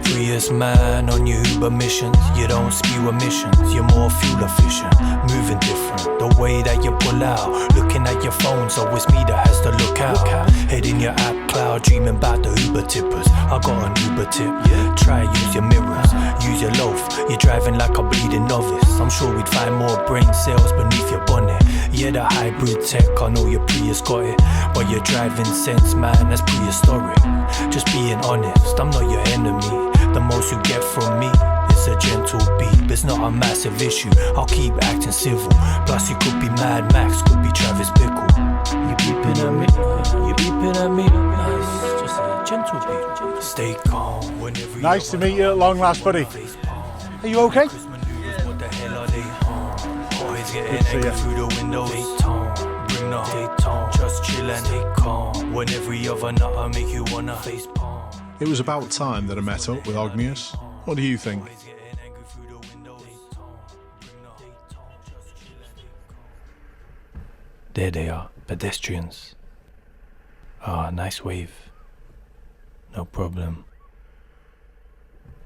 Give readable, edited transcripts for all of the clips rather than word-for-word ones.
Freest man on your Uber missions. You don't spew emissions, you're more fuel efficient. Moving different, the way that you pull out. Looking at your phone, so it's me that has to look out. Head in your app cloud, dreaming about the Uber tippers. I got an Uber tip, try use your mirrors. Use your loaf, you're driving like a bleeding novice. I'm sure we'd find more brain cells beneath your bonnet. Yeah, the hybrid tech, I know your Prius got it. But your driving sense, man, that's prehistoric. Just being honest, I'm not your enemy. The most you get from me is a gentle beat. It's not a massive issue, I'll keep acting civil. Plus you could be Mad Max, could be Travis Bickle. You beeping at me, you beeping at me. Nice, just a gentle beat. Stay calm whenever you. Nice to meet you at long last, buddy. Are you okay? What the hell are they on? Always getting angry through the windows. Bring the Dayton, just chill and stay calm. When every other nutter make you wanna face palm. It was about time that I met up with Ogmios. What do you think? There they are, pedestrians. Ah, nice wave. No problem.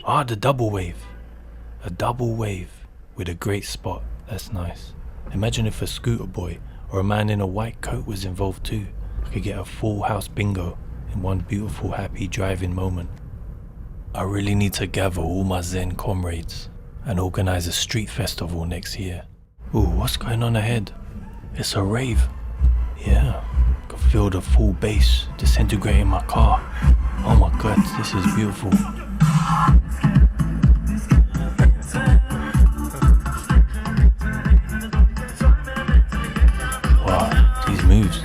Ah, the double wave. A double wave with a great spot. That's nice. Imagine if a scooter boy or a man in a white coat was involved too. I could get a full house bingo in one beautiful happy driving moment. I really need to gather all my Zen comrades and organize a street festival next year. Ooh, what's going on ahead? It's a rave. Yeah, I can feel the full bass disintegrating my car. Oh my god, this is beautiful. Wow, these moves.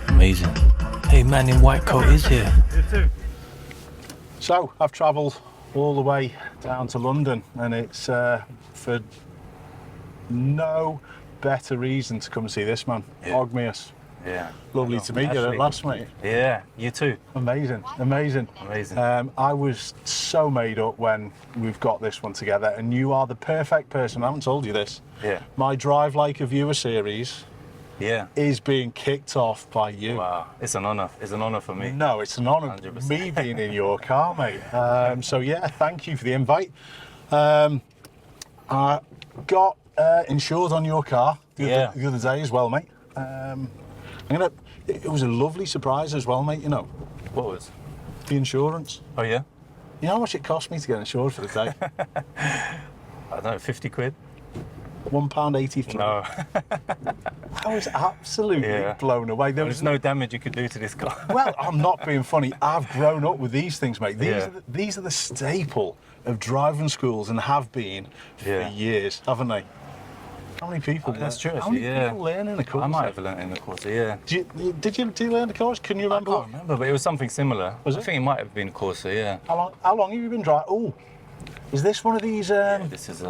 Amazing. Hey, man in white coat is here. So, I've travelled all the way down to London, and it's for no better reason to come see this man, Ogmios. Yeah. Lovely to meet you at last, mate. Yeah, you too. Amazing, amazing. Amazing. I was so made up when we've got this one together, and you are the perfect person. I haven't told you this. Yeah. My Drive Like a Viewer series is being kicked off by you. Wow, it's an honour. It's an honour for me. No, it's an honour 100%. me being in your car, mate. So yeah, thank you for the invite. I got insured on your car the other day as well, mate. It was a lovely surprise as well, mate, you know. What was? The insurance. Oh yeah? You know how much it cost me to get insured for the day? I don't know, 50 quid? £1.83. No. I was absolutely blown away. There's no damage you could do to this car. Well, I'm not being funny. I've grown up with these things, mate. These are the staple of driving schools and have been for years, haven't they? How many people? That's true. How many people learn in a course? I might have learned in the course. Yeah. Did you learn the course? Can you remember? I can't remember, but it was something similar. Was it? I think it might have been Corsa. Yeah. How long have you been driving? Oh, is this one of these? This is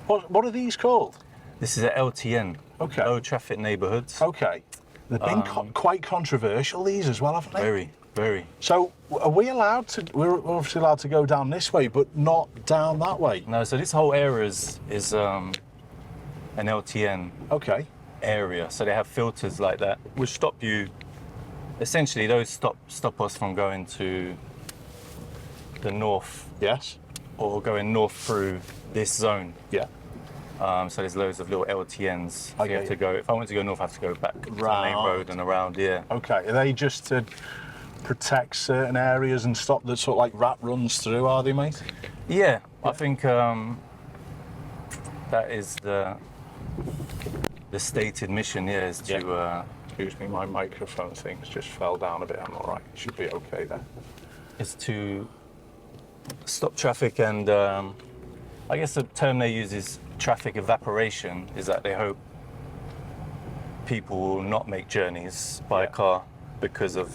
What are these called? This is an LTN. Okay. Low traffic neighbourhoods. Okay. They've been quite controversial, these as well, haven't they? Very, very. So, are we allowed to? We're obviously allowed to go down this way, but not down that way. No. So this whole area is an LTN area. So they have filters like that, which stop you. Essentially, those stop us from going to the north. Yes. Or going north through this zone. Yeah. So there's loads of little LTNs. So you have to go. If I want to go north, I have to go back to the main road and around. Yeah. Okay. Are they just to protect certain areas and stop the sort of like rat runs through? Are they, mate? Yeah. I think that is the stated mission. Yeah, is to. Excuse me, my microphone things just fell down a bit. I'm all right. It should be okay there. Is to stop traffic, and I guess the term they use is traffic evaporation. Is that they hope people will not make journeys by car because of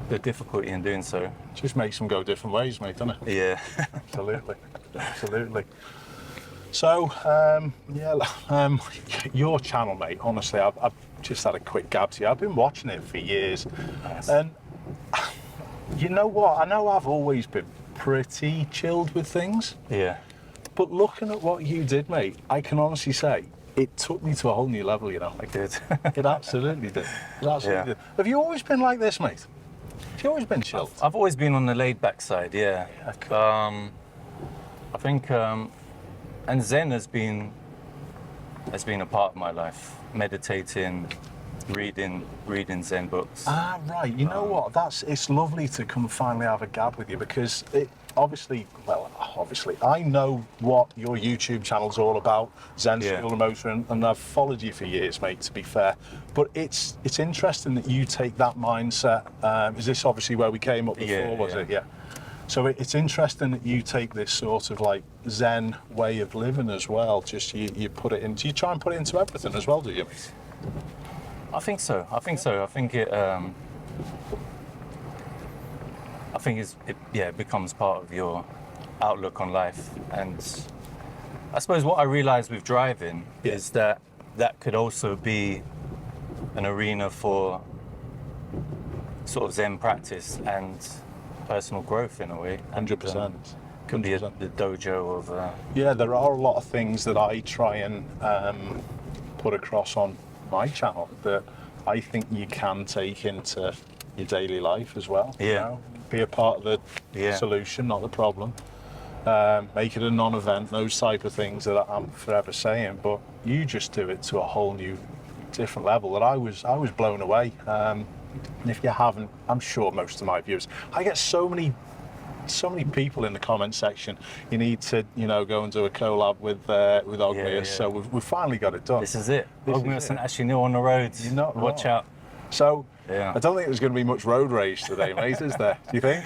the difficulty in doing so. Just makes them go different ways, mate, doesn't it? Yeah. Absolutely, absolutely. So, your channel, mate. Honestly, I've just had a quick gab to you. I've been watching it for years, and you know what? I know I've always been pretty chilled with things. Yeah. But looking at what you did, mate, I can honestly say it took me to a whole new level, you know. I did. It absolutely did. It absolutely did. Have you always been like this, mate? you always been chilled? I've always been on the laid-back side, yeah. Okay. I think, and Zen has been a part of my life. Meditating, reading Zen books. Ah, right. You know what? It's lovely to come finally have a gab with you because obviously, I know what your YouTube channel's all about, Zen School and Motoring, and I've followed you for years, mate, to be fair. But it's interesting that you take that mindset. Is this obviously where we came up before, was it? Yeah. So it's interesting that you take this sort of like Zen way of living as well. Just you put it into, you try and put it into everything as well, do you? I think so. I think it. It becomes part of your outlook on life. And I suppose what I realized with driving is that could also be an arena for sort of Zen practice and personal growth in a way. 100%. Could be the dojo of. Yeah, there are a lot of things that I try and put across on my channel that I think you can take into your daily life as well. Yeah. You know? Be a part of the solution, not the problem. Make it a non-event, those type of things that I'm forever saying. But you just do it to a whole new, different level that I was blown away. And if you haven't, I'm sure most of my viewers, I get so many people in the comment section. You need to, go and do a collab with Ogmios. Yeah. So we've finally got it done. This is it. Ogmios and Ashleysanalysis on the roads. You're not Watch wrong. out. So Yeah. I don't think there's going to be much road rage today, mate. Is there? Do you think?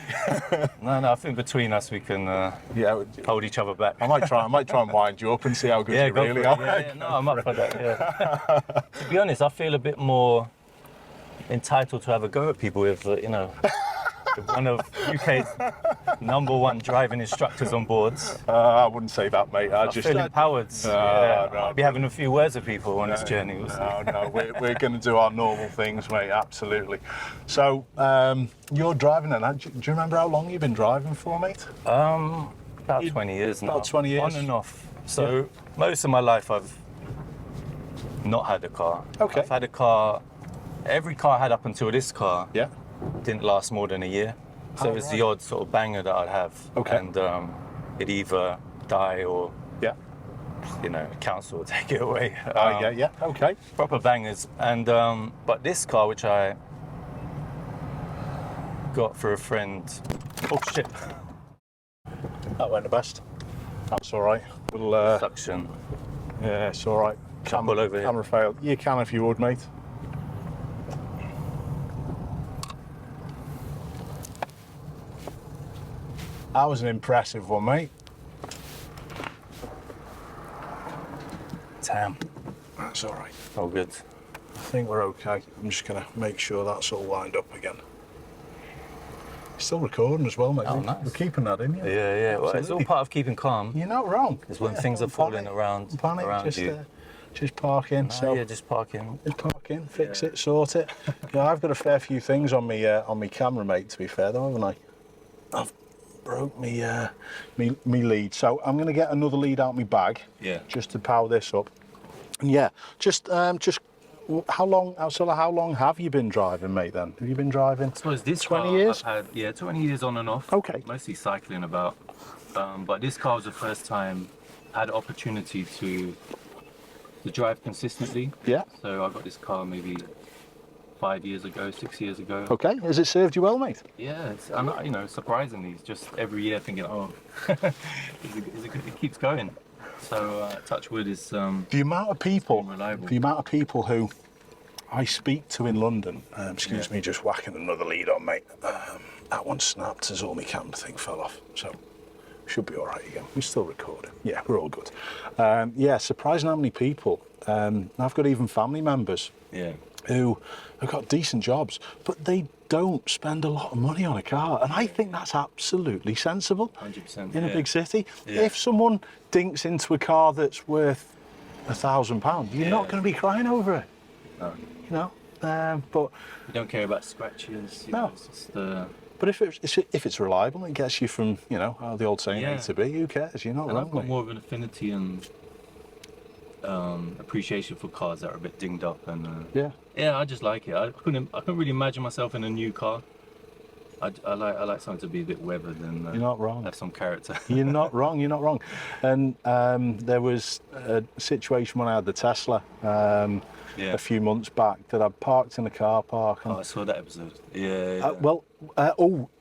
No. I think between us we can hold each other back. I might try and wind you up and see how good you go really for it. are. Yeah, no, I'm up for that. Yeah. To be honest, I feel a bit more entitled to have a go at people with, one of UK's #1 driving instructors on boards. I wouldn't say that, mate. I feel empowered. No. I'll be having a few words with people on this journey. No, we're going to do our normal things, mate. Absolutely. So you're driving then. Do you remember how long you've been driving for, mate? About 20 years now. About 20 years? On and off. So most of my life I've not had a car. Okay. I've had a car. Every car I had up until this car. Yeah. Didn't last more than a year. So it was the odd sort of banger that I'd have. Okay. And it'd either die or, Yeah. council would take it away. Yeah. Okay. Proper bangers. And but this car, which I got for a friend. Oh shit. That went the best. That's all right. We'll. Suction. Yeah, it's all right. Couple over here. Camera failed. You can if you would, mate. That was an impressive one, mate. Damn. That's all right. Oh, good. I think we're okay. I'm just going to make sure that's all lined up again. Still recording as well, mate. Oh, nice. We're keeping that in, Yeah. Well, it's all part of keeping calm. You're not wrong. It's when things are falling around you. Just park in. Just park in. Just park in, fix it, sort it. Yeah, I've got a fair few things on me camera, mate. To be fair, though, haven't I? I've broke me lead, so I'm going to get another lead out my bag. Yeah. Just to power this up. And yeah, just how long have you been driving, mate? Then have you been driving? I suppose this 20 car years. I've had 20 years on and off. Okay. Mostly cycling about, but this car was the first time I had opportunity to drive consistently. Yeah. So I got this car maybe 5 years ago, 6 years ago. Okay. Has it served you well, mate? Yeah, surprisingly, it's just every year thinking, it keeps going. So touch wood is The amount of people reliable. who I speak to in London. Excuse me, just whacking another lead on, mate. That one snapped as all my camera thing fell off. So should be all right again. We're still recording. Yeah, we're all good. Surprising how many people. I've got even family members. Yeah. Who have got decent jobs, but they don't spend a lot of money on a car. And I think that's absolutely sensible 100%, in a big city. Yeah. If someone dinks into a car that's worth £1,000, you're not going to be crying over it. No. But You don't care about scratches. No. It's just, but if it's reliable, it gets you from how the old saying A to B. Who cares? You're not and wrong. I've got mate. more of an affinity and appreciation for cars that are a bit dinged up and Yeah. I just like it. I couldn't really imagine myself in a new car. I like something to be a bit weathered and You're not wrong. have some character. You're not wrong. You're not wrong. And there was a situation when I had the Tesla a few months back that I parked in a car park. And, I saw that episode. Yeah.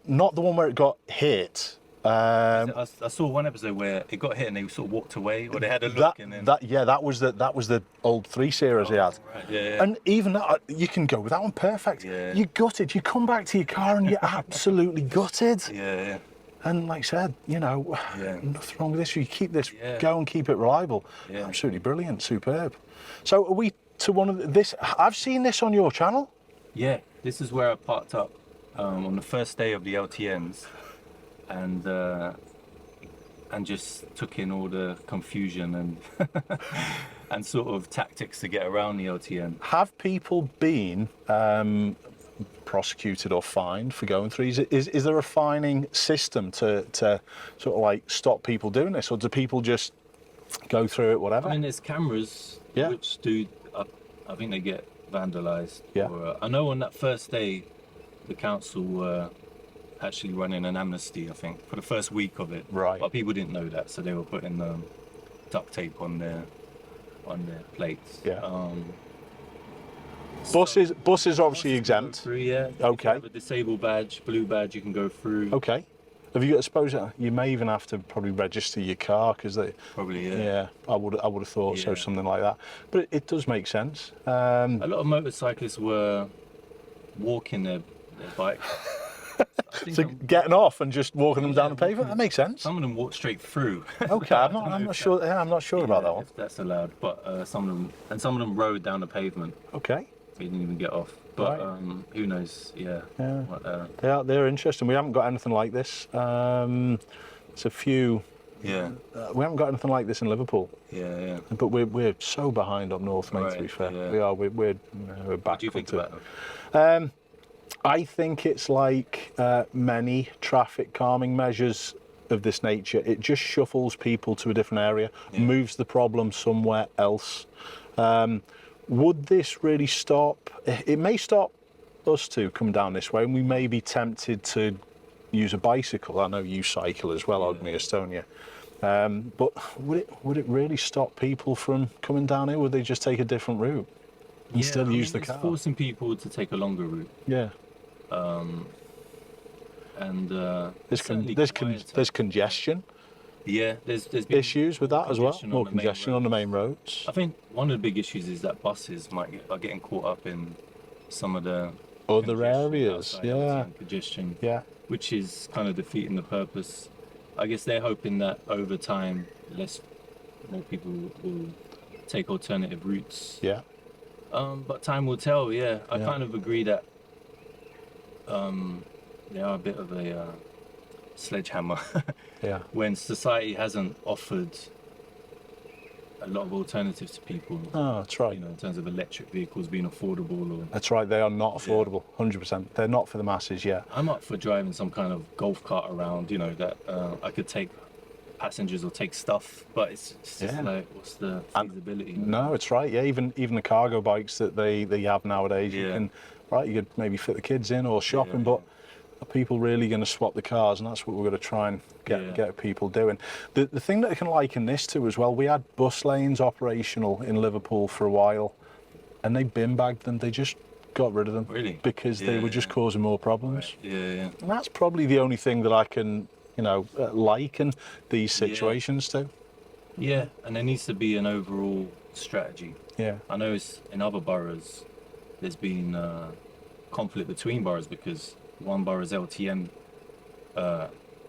not the one where it got hit. I saw one episode where it got hit and they sort of walked away, or they had a look and then. That was the old 3 Series he had. Right. Yeah. And even that, you can go with that one perfect. Yeah. You're gutted. You come back to your car and you're absolutely gutted. Yeah. And like I said, nothing wrong with this. You keep this going, keep it reliable. Yeah. Absolutely brilliant, superb. So are we to one of this? I've seen this on your channel. Yeah, this is where I parked up on the first day of the LTNs, and just took in all the confusion and and sort of tactics to get around the LTN. Have people been prosecuted or fined for going through? Is there a fining system to sort of like stop people doing this, or do people just go through it, whatever? I mean, there's cameras which do. I think they get vandalized. Yeah. Or, I know on that first day, the council were actually running an amnesty, I think, for the first week of it. Right. But people didn't know that, so they were putting duct tape on their plates. Yeah. Buses are obviously exempt. Through, yeah. Okay. If you have a disabled badge, blue badge, you can go through. Okay. Have you got? I suppose you may even have to probably register your car because they. Probably, yeah. Yeah, I would have thought so, Yeah. something like that. But it does make sense. A lot of motorcyclists were walking their bike. So getting off and just walking them down the pavement, that makes sense. Some of them walk straight through. Okay, I'm not sure. Yeah, I'm not sure about that one. If that's allowed, but some of them rode down the pavement. Okay. They didn't even get off. But Right. who knows? Yeah. What, they're interesting. We haven't got anything like this. It's a few. Yeah. We haven't got anything like this in Liverpool. Yeah. But we're so behind up north, mate. To be Right, fair, yeah. we are. We're back. What do you think about them? I think it's like many traffic calming measures of this nature. It just shuffles people to a different area, moves the problem somewhere else. Would this really stop? It may stop us two coming down this way, and we may be tempted to use a bicycle. I know you cycle as well, Ogmios, don't you? But would it really stop people from coming down here? Would they just take a different route and still use the car? It's forcing people to take a longer route. Yeah. There's congestion. Yeah, there's been issues with that as well. congestion More on the main congestion on the main roads. I think one of the big issues is that buses are getting caught up in some of the Other congestion areas, outside, yeah. congestion, Yeah. which is kind of defeating the purpose. I guess they're hoping that over time, more people will take alternative routes. Yeah. But time will tell. Yeah, I Yeah. kind of agree that they are a bit of a sledgehammer Yeah. when society hasn't offered a lot of alternatives to people. Oh, that's right. In terms of electric vehicles being affordable. Or That's right. They are not affordable. 100%. They're not for the masses yet. I'm up for driving some kind of golf cart around. That I could take passengers or take stuff, but it's just like, what's the feasibility? No, it's right. Yeah. Even the cargo bikes that they have nowadays, you could maybe fit the kids in or shopping, but are people really going to swap the cars? And that's what we're going to try and get people doing. The thing that I can liken this to as well, we had bus lanes operational in Liverpool for a while, and they bin bagged them. They just got rid of them. Really? Because they were just causing more problems. Right. Yeah. And that's probably the only thing that I can, liken these situations to. Yeah, and there needs to be an overall strategy. Yeah. I know in other boroughs, there's been conflict between boroughs because one borough's LTN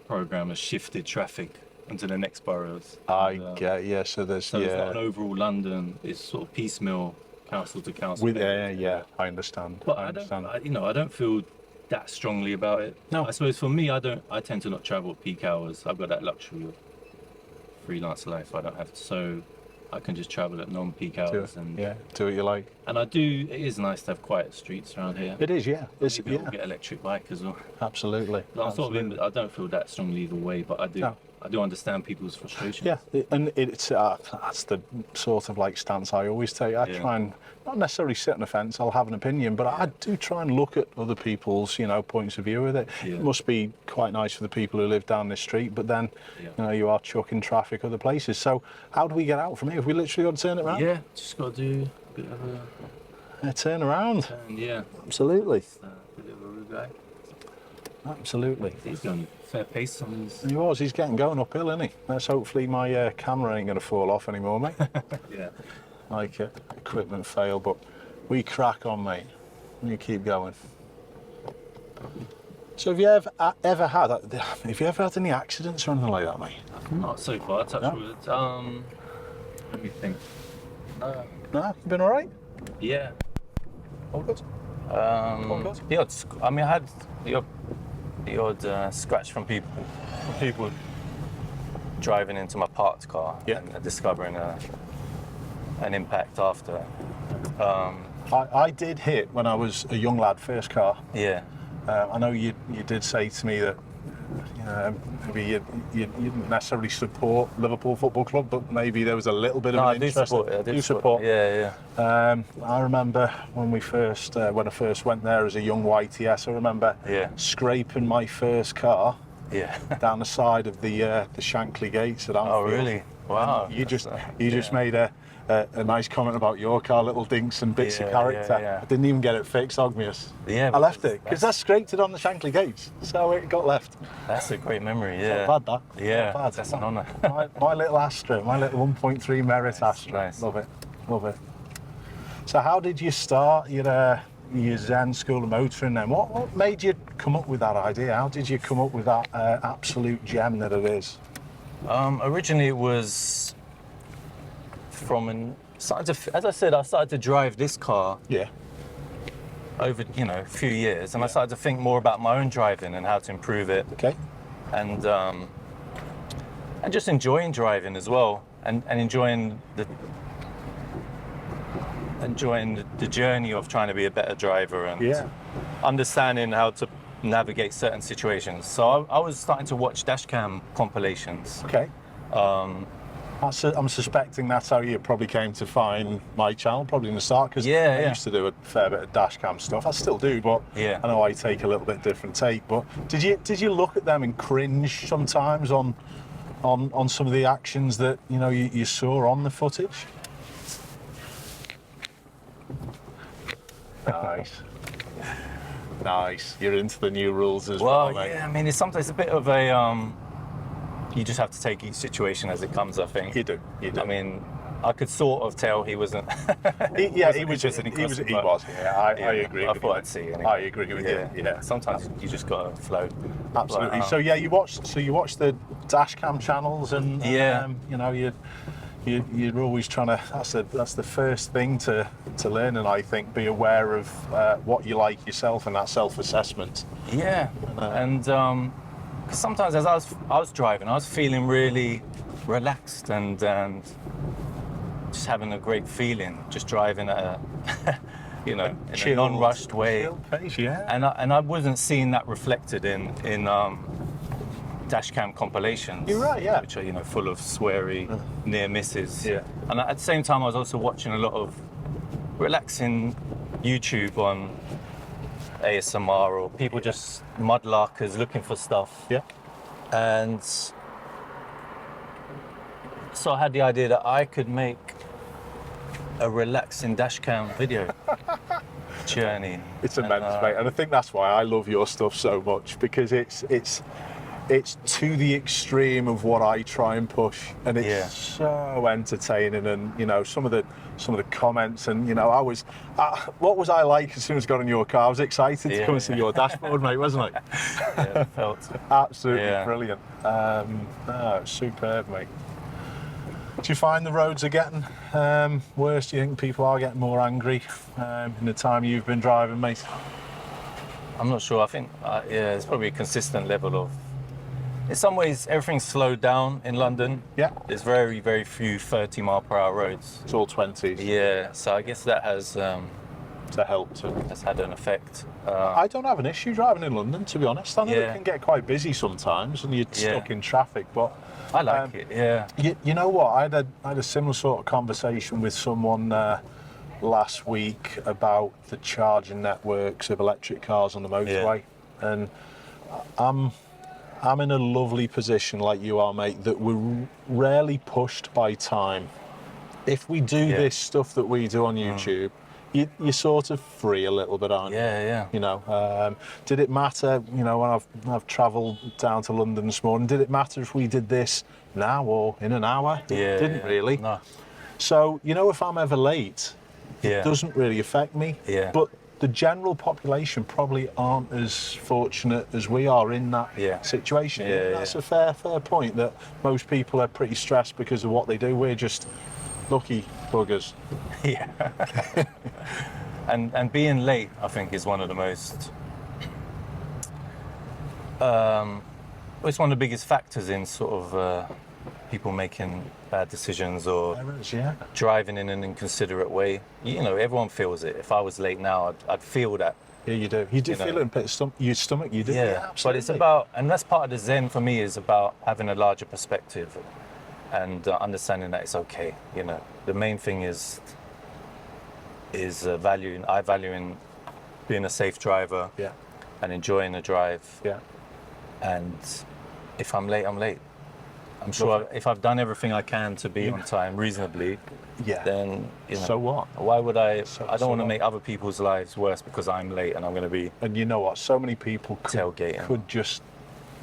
program has shifted traffic into the next boroughs. So there's So it's not an overall London. It's sort of piecemeal, council to council. I understand. But I understand. I don't feel that strongly about it. No. I suppose for me, I tend to not travel at peak hours. I've got that luxury of freelance life. I don't have to, so I can just travel at non-peak hours do what you like. And it is nice to have quiet streets around here. It is, yeah. It's, Maybe we'll get electric bike as well. Absolutely. I don't feel that strongly either way, but I do. No. I do understand people's frustration. Yeah, and it's that's the sort of like stance I always take. I try and not necessarily sit on the fence. I'll have an opinion, but I do try and look at other people's, points of view with it. Yeah. It must be quite nice for the people who live down this street, but then you are chucking traffic other places. So how do we get out from here? Have we literally got to turn it around? Yeah, just got to do a bit of a turn around. turn. Yeah, Absolutely. a bit of a rude guy. Absolutely. He's going fair pace on his. He's getting going uphill, isn't he? Let's hopefully my camera ain't going to fall off anymore, mate. Yeah. Like equipment fail, but we crack on, mate. You keep going. So have you ever had any accidents or anything like that, mate? Not so far. Touch wood. Let me think. No, you been all right? Yeah. All good. The odd. I mean, I had the odd scratch from people driving into my parked car and discovering an impact after. I did hit when I was a young lad, first car. Yeah. I know you did say to me that maybe you didn't necessarily support Liverpool Football Club, but maybe there was a little bit of an interest. I do support. Yeah. I remember when I first went there as a young YTS. I remember scraping my first car down the side of the Shankly Gates at Anfield. Oh, really? Wow. And you just made a nice comment about your car, little dinks and bits of character. Yeah. I didn't even get it fixed, Ogmios. Yeah, I left it because I scraped it on the Shankly Gates, so it got left. That's a great memory. Yeah. Not bad, that. Yeah. Not bad. That's an honour. my little Astra, my little 1.3 Merit Astra. Nice. Love it. So how did you start your Zen School of Motoring then? What made you come up with that idea? How did you come up with that absolute gem that it is? Originally it was from as I said, I started to drive this car over a few years, and I started to think more about my own driving and how to improve it. Okay. And just enjoying driving as well, and enjoying the journey of trying to be a better driver and understanding how to navigate certain situations. So I was starting to watch dashcam compilations. Okay. I'm suspecting that's how you probably came to find my channel, probably in the start, because I used to do a fair bit of dashcam stuff. I still do, but I know I take a little bit different take. But did you look at them and cringe sometimes on some of the actions that you saw on the footage? Nice. You're into the new rules as well, mate. Yeah. I mean, it's sometimes a bit of a. You just have to take each situation as it comes, I think. You do. I mean, I could sort of tell he wasn't. He was. Yeah, I agree. I thought I'd see. Anyway. I agree with you. Yeah. Sometimes you just gotta flow. Absolutely. So you watched the dashcam channels, and you're always trying to. That's the first thing to learn, and I think be aware of what you like yourself and that self-assessment. Yeah, and. Because sometimes as I was driving, I was feeling really relaxed and just having a great feeling, just driving at a, in a non-rushed way. Chill pace, yeah. And I wasn't seeing that reflected in dashcam compilations. You're right, yeah. Which are full of sweary near misses. Yeah. And at the same time, I was also watching a lot of relaxing YouTube on ASMR or people just mudlarkers looking for stuff. Yeah. And so I had the idea that I could make a relaxing dashcam video journey. It's immense, mate, and I think that's why I love your stuff so much, because it's to the extreme of what I try and push, and it's so entertaining. And some of the comments, and what was I like as soon as I got in your car? I was excited to come and see your dashboard, mate, wasn't I? Yeah, it felt absolutely brilliant. Superb, mate. Do you find the roads are getting worse? Do you think people are getting more angry in the time you've been driving, mate? I'm not sure. I think it's probably a consistent level of in some ways, everything's slowed down in London. Yeah. There's very, very few 30-mile-per-hour roads. It's all 20s. Yeah, so I guess that has To help to. has had an effect. I don't have an issue driving in London, to be honest. I know Yeah. it can get quite busy sometimes, and you're stuck in traffic. But I like it. Yeah. you know what? I had a similar sort of conversation with someone last week about the charging networks of electric cars on the motorway, and I'm in a lovely position, like you are, mate, that we're rarely pushed by time. If we do this stuff that we do on YouTube, you're sort of free a little bit, aren't you? Yeah. You know, did it matter, you know, when I've travelled down to London this morning, did it matter if we did this now or in an hour? It didn't really. No. So, you know, if I'm ever late, it doesn't really affect me. Yeah. But the general population probably aren't as fortunate as we are in that situation. Yeah, That's a fair point, that most people are pretty stressed because of what they do. We're just lucky buggers. Yeah. and being late, I think, is one of the most it's one of the biggest factors in sort of people making bad decisions or driving in an inconsiderate way. You know, everyone feels it. If I was late now, I'd feel that. Yeah, you do. You do feel it in your stomach, you do. Yeah, absolutely. but it's about, and that's part of the Zen for me, is about having a larger perspective and understanding that it's okay. You know, the main thing is I value in being a safe driver and enjoying the drive. Yeah. And if I'm late, I'm late. I'm sure if I've done everything I can to be on time reasonably, then, you know, so what? Why would I don't want to make other people's lives worse because I'm late and I'm going to be And you know what? So many people tailgating. could just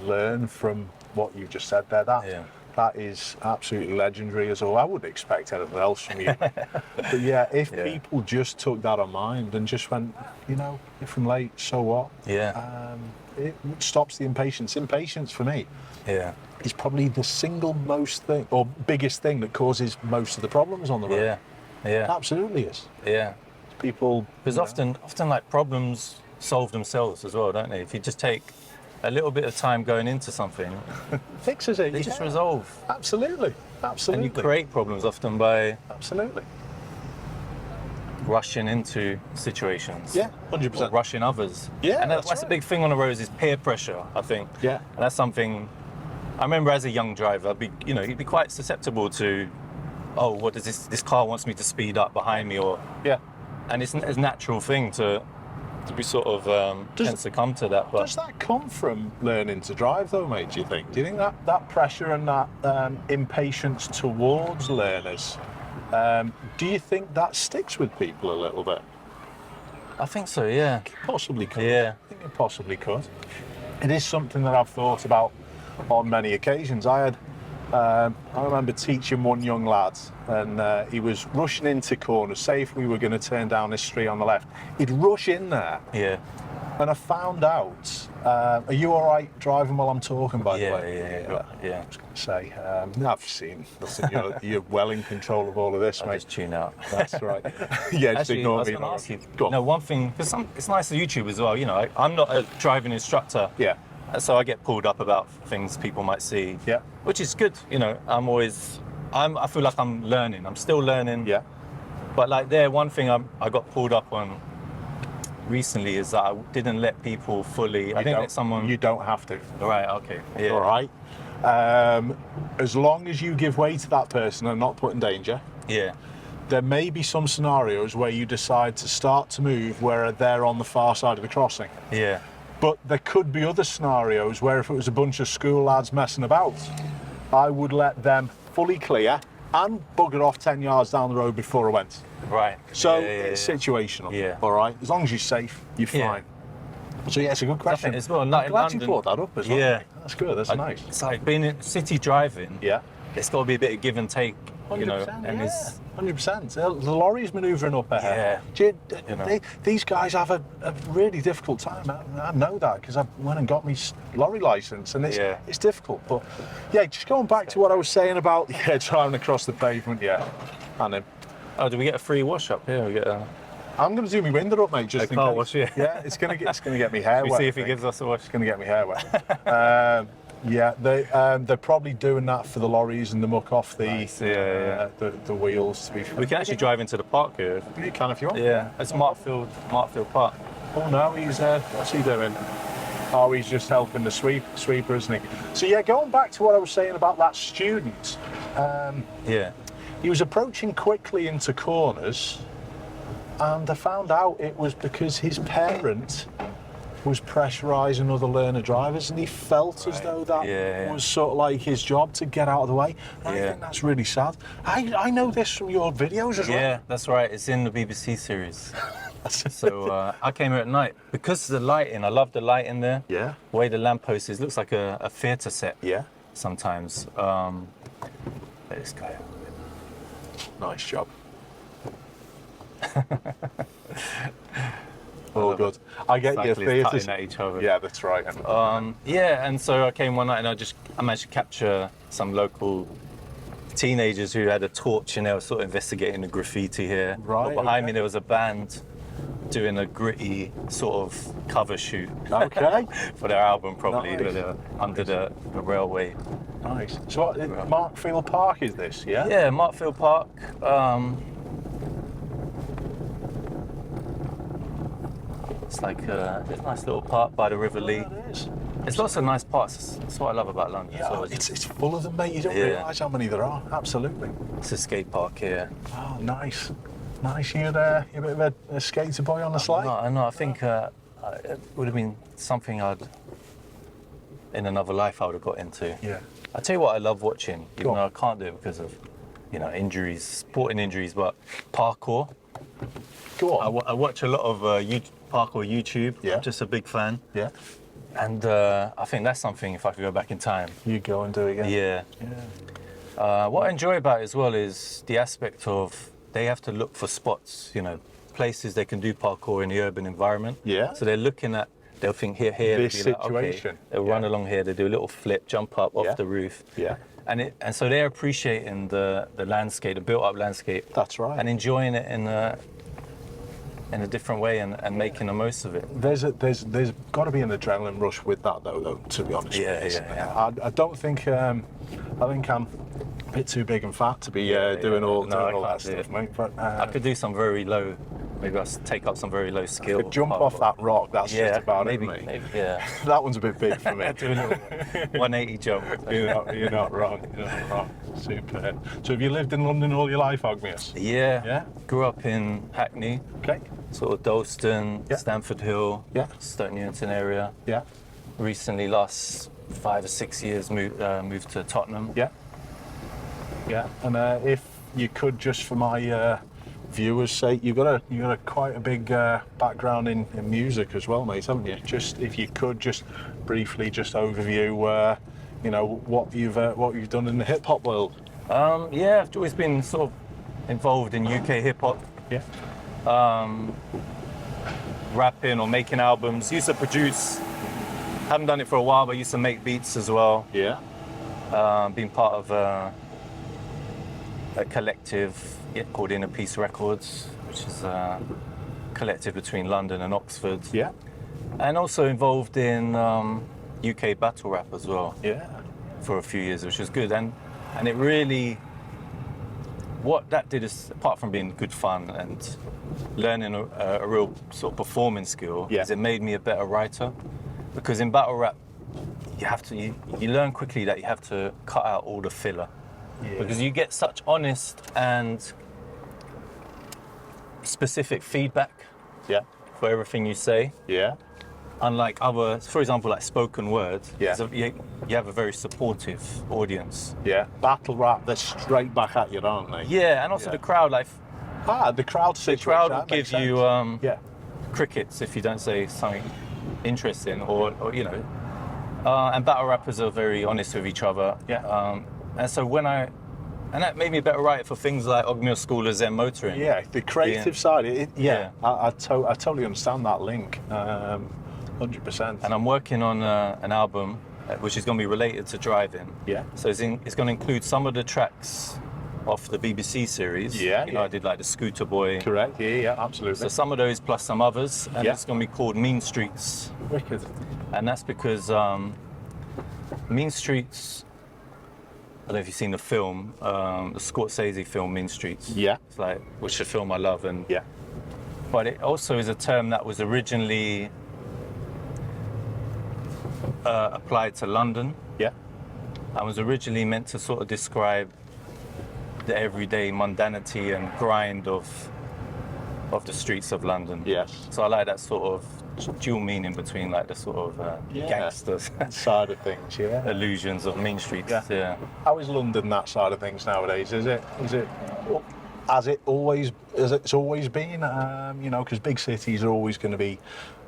learn from what you just said there. That is absolutely legendary as well. I wouldn't expect anything else from you. But yeah, if people just took that on mind and just went, you know, if I'm late, so what? Yeah. It stops the impatience. Impatience for me is probably the single most thing or biggest thing that causes most of the problems on the road. Yeah. Absolutely is. Yeah. People, because often like problems solve themselves as well, don't they? If you just take a little bit of time going into something, fixes it. They just resolve. Absolutely. And you create problems often by rushing into situations. Yeah, 100%. Or rushing others. Yeah, and that's a big thing on the roads is peer pressure, I think. Yeah. And that's something. I remember as a young driver, you'd be quite susceptible to, oh, what does this car wants me to speed up behind me, or and it's a natural thing to be sort of tends to come to that. But does that come from learning to drive, though, mate? Do you think that pressure and that impatience towards learners? Do you think that sticks with people a little bit? I think so. Yeah. It possibly could. Yeah. I think it possibly could. It is something that I've thought about on many occasions. I remember teaching one young lad, and he was rushing into corners. Say if we were going to turn down this street on the left, he'd rush in there. Yeah. And I found out. Are you all right driving while I'm talking? By the way. Yeah. I was going to say. I've seen. Listen, you're well in control of all of this, I'll mate. just tune out. That's right. Yeah, just Actually, ignore I was me. going to ask you. Go on. No, one thing, because it's nice on YouTube as well. You know, I'm not a driving instructor. Yeah. So I get pulled up about things people might see. Yeah. Which is good. You know, I feel like I'm learning. I'm still learning. Yeah. But like one thing I got pulled up on recently is that I didn't let people fully. You don't have to. Right. Okay. Yeah. All right. As long as you give way to that person and not put in danger. Yeah. There may be some scenarios where you decide to start to move where they're on the far side of the crossing. Yeah. But there could be other scenarios where if it was a bunch of school lads messing about, I would let them fully clear and bugger off 10 yards down the road before I went. Right. So it's situational. Yeah. All right. As long as you're safe, you're fine. So yeah, it's a good question. As well, I'm like glad in you brought that up as well. Yeah. That's good. That's nice. It's like being in city driving. Yeah. There's got to be a bit of give and take. 100%, you know, and yeah. 100%. The lorry's manoeuvring up ahead. Yeah. These guys have a really difficult time. I know that because I went and got my lorry license, and it's difficult. But yeah, just going back to what I was saying about driving across the pavement. Yeah, and then. Oh, do we get a free wash up here? We get a... I'm going to do my window up, mate. Just a car wash, yeah. It's going to get me hair we wet. see if he gives us a wash. It's going to get me hair wet. Yeah, they're probably doing that for the lorries and the muck off the the wheels. To be fair. We can actually drive into the park here. You can if you want. Yeah, it's Markfield Park. Oh no, he's what's he doing? Oh, he's just helping the sweeper, isn't he? So yeah, going back to what I was saying about that student. Yeah. He was approaching quickly into corners, and I found out it was because his parent was pressurising other learner drivers, and he felt as though that was sort of like his job to get out of the way. And I think that's really sad. I know this from your videos as well. Yeah, that's right. It's in the BBC series. So I came here at night because of the lighting. I love the light in there. Yeah. The way the lamppost is, looks like a theatre set. Yeah. Sometimes. Let's go. Nice job. All good. I get your theatres at each other. Yeah, that's right. Yeah, and so I came one night and I managed to capture some local teenagers who had a torch and they were sort of investigating the graffiti here. Right. But behind me there was a band doing a gritty sort of cover shoot. Okay. For their album, probably, Nice. but they were under the railway. Nice. So what, Markfield Park is this, yeah? Yeah, Markfield Park. It's like a nice little park by the River Lee. Yeah, it is. There's lots of nice parks. That's what I love about London. Yeah, it's full of them, mate. You don't realise how many there are. Absolutely. It's a skate park here. Oh, nice. Nice. You're a bit of a skater boy on the slide? No, I know. I think it would have been something in another life I would have got into. Yeah. I tell you what I love watching, even Go on. though I can't do it because of, injuries, sporting injuries, but parkour. Go on. I watch a lot of parkour YouTube. Yeah. I'm just a big fan. Yeah. And I think that's something, if I could go back in time. You go and do it again. Yeah. Yeah. What I enjoy about it as well is the aspect of they have to look for spots, places they can do parkour in the urban environment. Yeah. So they'll think here. This they'll be like, situation. okay. They'll run along here, they do a little flip, jump up off the roof. Yeah. And so they're appreciating the landscape, the built-up landscape. That's right. And enjoying it in a different way and making the most of it. There's got to be an adrenaline rush with that though, to be honest. Yeah. I don't think I think I'm a bit too big and fat to be doing all that stuff, mate. But I could do some very low. Maybe I'll take up some very low skill. could jump off that rock. That's just about maybe, it, mate. Maybe, yeah. That one's a bit big for me. Do a little 180 jump. You're not wrong. You're not wrong. Super. So have you lived in London all your life, Ogmios? Yeah. Yeah? Grew up in Hackney, Okay. sort of Dalston, Stamford Hill, Yeah. Stoke Newington area. Yeah. Recently, last 5 or 6 years, moved to Tottenham. Yeah. Yeah. And if you could, just for my viewers' sake, you've got a quite a big background in music as well, mate, haven't you? Just if you could just briefly just overview what you've done in the hip hop world. Yeah, I've always been sort of involved in UK hip hop. Yeah. Rapping or making albums. Used to produce. Haven't done it for a while, but used to make beats as well. Yeah. Been part of a collective called Inner Peace Records, which is a collective between London and Oxford. Yeah. And also involved in UK battle rap as well. Yeah. For a few years, which was good. And it really, what that did is, apart from being good fun and learning a real sort of performing skill, is it made me a better writer. Because in battle rap, you learn quickly that you have to cut out all the filler. Yeah. Because you get such honest and specific feedback for everything you say. Yeah. Unlike other, for example, like spoken word, Yeah. you have a very supportive audience. Yeah. Battle rap, they're straight back at you, aren't they? Yeah, and also the crowd, like the crowd situation. the crowd will that makes give you sense. crickets if you don't say something interesting, or and battle rappers are very honest with each other. Yeah. And so and that made me a better writer for things like Ogmios School of Zen Motoring. Yeah, the creative side. Yeah. I totally understand that link. 100%. And I'm working on an album which is going to be related to driving. Yeah. So it's going to include some of the tracks off the BBC series. Yeah. I did like the Scooter Boy. Correct. Yeah, absolutely. So some of those plus some others, and it's going to be called Mean Streets. Wicked. And that's because Mean Streets. I don't know if you've seen the film, the Scorsese film Mean Streets. Yeah. It's like, which is a film I love, and Yeah. but it also is a term that was originally applied to London. Yeah. And was originally meant to sort of describe the everyday mundanity and grind of the streets of London. Yes. So I like that sort of dual meaning between like the sort of gangsters Side of things, yeah. illusions of Mean Streets. Yeah. How is London that side of things nowadays? Is it as it's always been? You know, because big cities are always going to be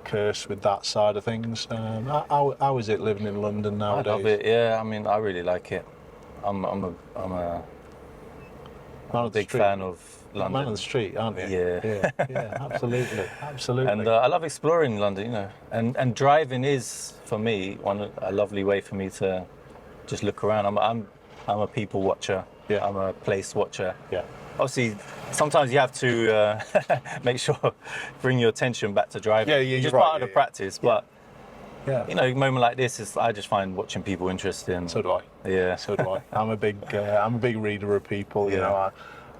cursed with that side of things. How is it living in London nowadays? I love it. Yeah, I mean, I really like it. I'm a big fan of London. Man on the street, aren't you? Yeah. yeah, absolutely, absolutely. And I love exploring London, you know. And driving is, for me, a lovely way for me to just look around. I'm a people watcher. Yeah. I'm a place watcher. Yeah. Obviously, sometimes you have to make sure, bring your attention back to driving. Yeah, you're just right, part of the practice, but Yeah. you know, a moment like this I just find watching people interesting. So do I. Yeah. So do I. I'm a big reader of people. You Yeah. know,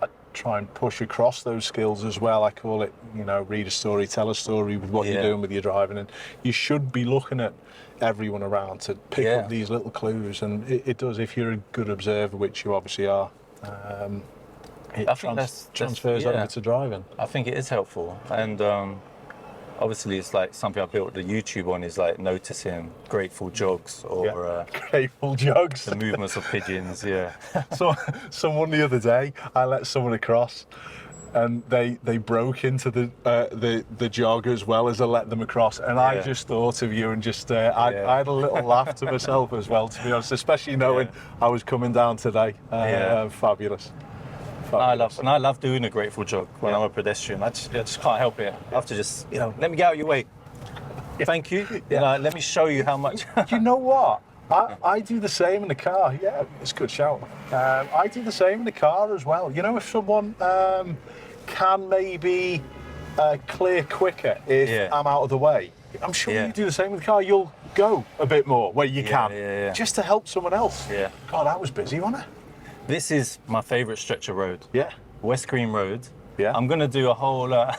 I try and push across those skills as well. I call it, you know, read a story, tell a story with what you're doing with your driving, and you should be looking at everyone around to pick up these little clues. And it does, if you're a good observer, which you obviously are. It I think that's transfers over to driving. I think it is helpful, and obviously it's like something I built the YouTube on is like noticing grateful jogs or Grateful jogs. the movements of pigeons. Yeah. So, someone the other day, I let someone across, and they broke into the jog as well as I let them across, and I just thought of you, and just I had a little laugh to myself as well, to be honest, especially knowing I was coming down today. Fabulous. I love doing a grateful jog when I'm a pedestrian. I just can't help it. I have to just, you know, let me get out of your way. Thank you. You know, let me show you how much. You know what? I do the same in the car. Yeah, it's a good shout. I do the same in the car as well. You know, if someone can maybe clear quicker if I'm out of the way, I'm sure you do the same with the car. You'll go a bit more where you can, just to help someone else. Yeah. God, I was busy, wasn't I? This is my favourite stretch of road. Yeah. West Green Road. Yeah. I'm gonna do a whole. I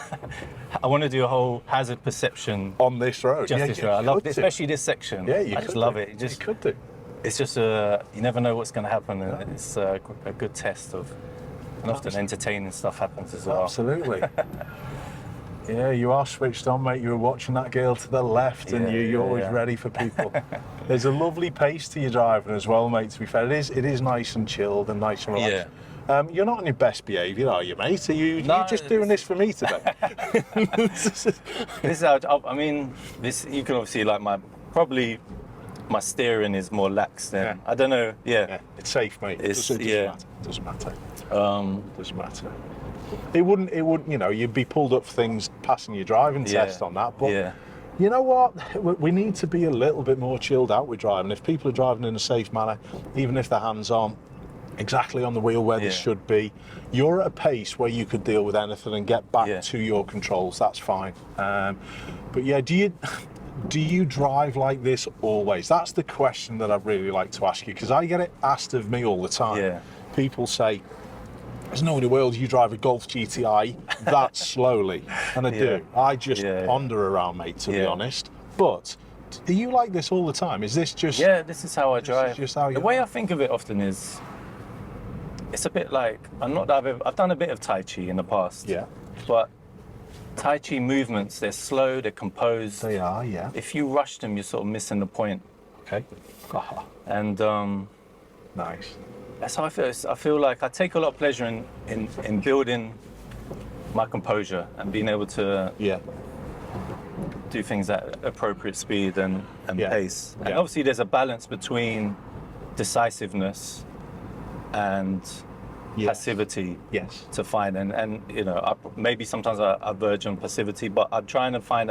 want to do a whole hazard perception on this road. Justice road. I love this, especially this section. Yeah, I just love it. You could do. It's just you never know what's going to happen, and it's a good test of. And often entertaining stuff happens as well. Absolutely. Yeah, you are switched on, mate. You were watching that girl to the left, and you're always ready for people. There's a lovely pace to your driving as well, mate. To be fair, it is nice and chilled and nice and relaxed. Yeah. You're not on your best behaviour, are you, mate? Are you just doing this for me today? This is how, I mean, this you can obviously like my steering is more lax than I don't know. Yeah. It's safe, mate. It doesn't matter. Doesn't matter. It wouldn't. You know, you'd be pulled up for things passing your driving test on that. But you know what? We need to be a little bit more chilled out with driving. If people are driving in a safe manner, even if their hands aren't exactly on the wheel where they should be, you're at a pace where you could deal with anything and get back to your controls. That's fine. But yeah, do you drive like this always? That's the question that I'd really like to ask you, because I get it asked of me all the time. Yeah. People say, there's no in the world you drive a Golf GTI that slowly. And I do. I just ponder around, mate, to be honest. But are you like this all the time? Is this just... Yeah, this is how I drive. Just how the way I think of it often is, it's a bit like, I've done a bit of Tai Chi in the past. Yeah. But Tai Chi movements, they're slow, they're composed. They are, yeah. If you rush them, you're sort of missing the point. Okay. And nice. That's how I feel. I feel like I take a lot of pleasure in building my composure and being able to do things at appropriate speed and pace. And obviously there's a balance between decisiveness and passivity to find. And you know, maybe sometimes I verge on passivity, but I'm trying to find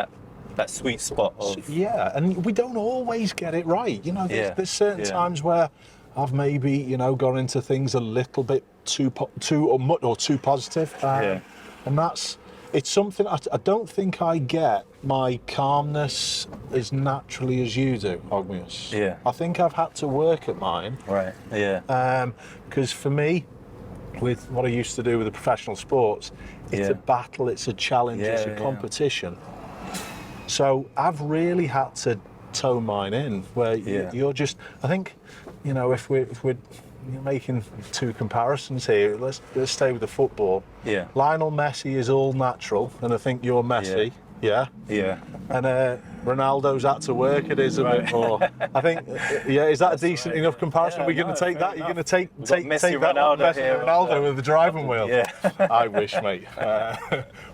that sweet spot of... Yeah, and we don't always get it right. You know, there's certain times where I've maybe, you know, gone into things a little bit too positive. And it's something I don't think I get my calmness as naturally as you do, Ogmios. Yeah. I think I've had to work at mine. Right. Yeah. Because for me, with what I used to do with the professional sports, it's a battle, it's a challenge, it's a competition. So I've really had to tone mine in, where you're just, I think, you know, if we're making two comparisons here, let's stay with the football. Yeah. Lionel Messi is all natural, and I think you're Messi. Yeah. Yeah. And Ronaldo's had to work at his a bit more. I think, is that a decent enough comparison? Yeah, We're going to take that? You're going to take Messi, that Ronaldo Messi, here. Ronaldo with the driving wheel? Yeah. I wish, mate.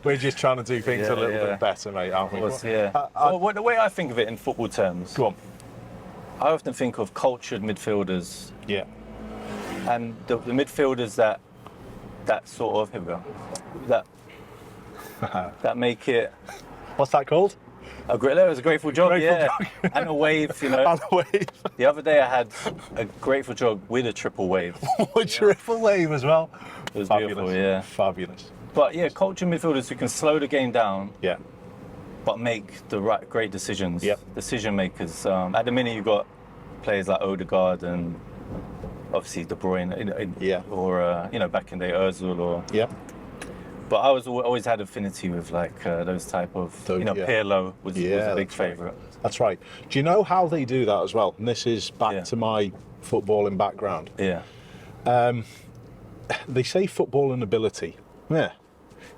We're just trying to do things a little bit better, mate, aren't we? Well, the way I think of it in football terms, Go on. I often think of cultured midfielders. Yeah. And the midfielders that sort of, here we go, that make it. What's that called? It was a grateful jog, and a wave, you know. And a wave. The other day I had a grateful jog with a triple wave. A triple wave as well. It was Fabulous. beautiful, yeah. Fabulous. But yeah, cultured midfielders who can slow the game down, Yeah. but make the right, great decisions. Yep. Decision makers. At the minute you've got players like Odegaard and obviously De Bruyne, or you know, back in the day Özil, or But I always had affinity with like those type of, Pirlo was a big favourite. That's right. Do you know how they do that as well? And this is back to my footballing background. Yeah. They say football and ability. Yeah,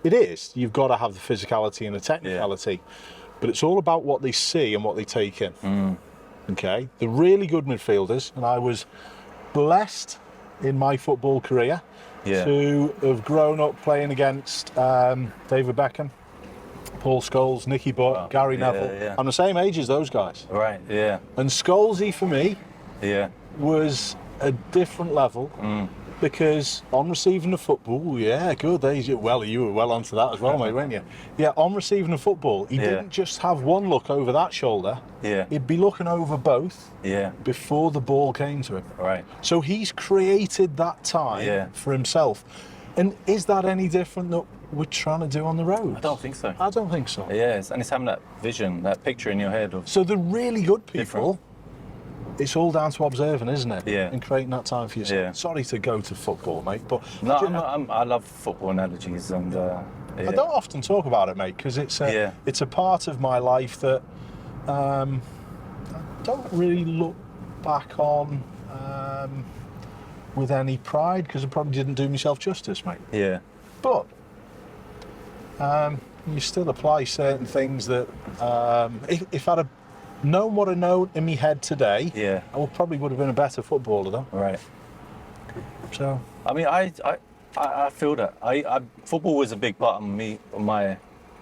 it is. You've got to have the physicality and the technicality, but it's all about what they see and what they take in. Okay, the really good midfielders, and I was blessed in my football career to have grown up playing against David Beckham, Paul Scholes, Nicky Butt, Gary Neville. I'm the same age as those guys. Right, yeah. And Scholesy for me was a different level because on receiving the football, well, you were well onto that as well, mate, weren't you? Yeah, on receiving the football, he didn't just have one look over that shoulder. Yeah. He'd be looking over both before the ball came to him. Right. So he's created that time for himself. And is that any different that we're trying to do on the road? I don't think so. I don't think so. Yeah, and it's having that vision, that picture in your head of. So the really good people, it's all down to observing, isn't it? Yeah. And creating that time for yourself. Yeah. Sorry to go to football, mate, but no, I love football analogies, and I don't often talk about it, mate, because it's a part of my life that I don't really look back on with any pride, because I probably didn't do myself justice, mate. Yeah. But you still apply certain things that if I'd have known what I know in my head today, I probably would have been a better footballer, though. Right. So. I mean, I feel that. Football was a big part of me, of my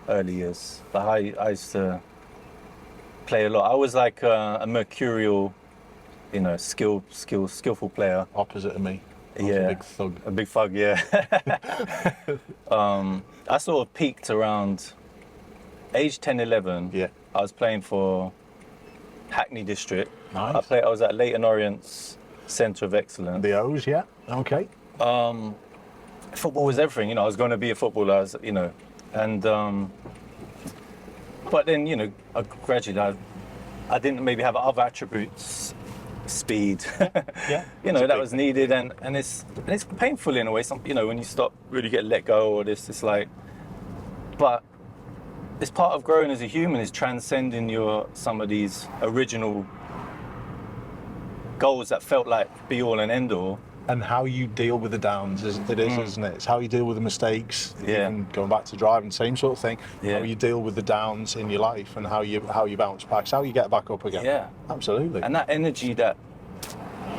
early years. Like I used to play a lot. I was like a mercurial, skillful player. Opposite of me. A big thug. A big thug, yeah. I sort of peaked around age 10, 11. Yeah. I was playing for Hackney District. Nice. I was at Leighton Orient's Centre of Excellence. The O's, yeah. Okay. Football was everything, I was going to be a footballer, and but then, I gradually I didn't maybe have other attributes, speed, that was needed, and it's painful in a way. When you stop really get let go, or this, it's like, but it's part of growing as a human is transcending some of these original goals that felt like be all and end all. And how you deal with the downs, isn't it? It's how you deal with the mistakes. Even going back to driving, same sort of thing. How you deal with the downs in your life and how you bounce back. It's how you get back up again. Yeah, absolutely. And that energy that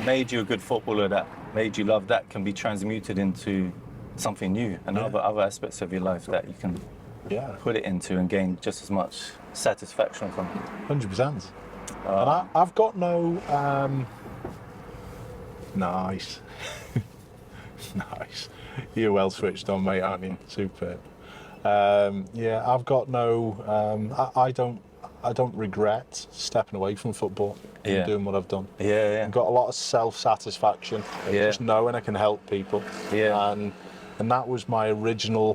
made you a good footballer, that made you love, that can be transmuted into something new and other aspects of your life that you can put it into and gain just as much satisfaction from. 100%. And I've got no. Nice. Nice. You're well switched on, mate, aren't you? Superb. I've got no. I don't regret stepping away from football and doing what I've done. I've got a lot of self-satisfaction, just knowing I can help people. And that was my original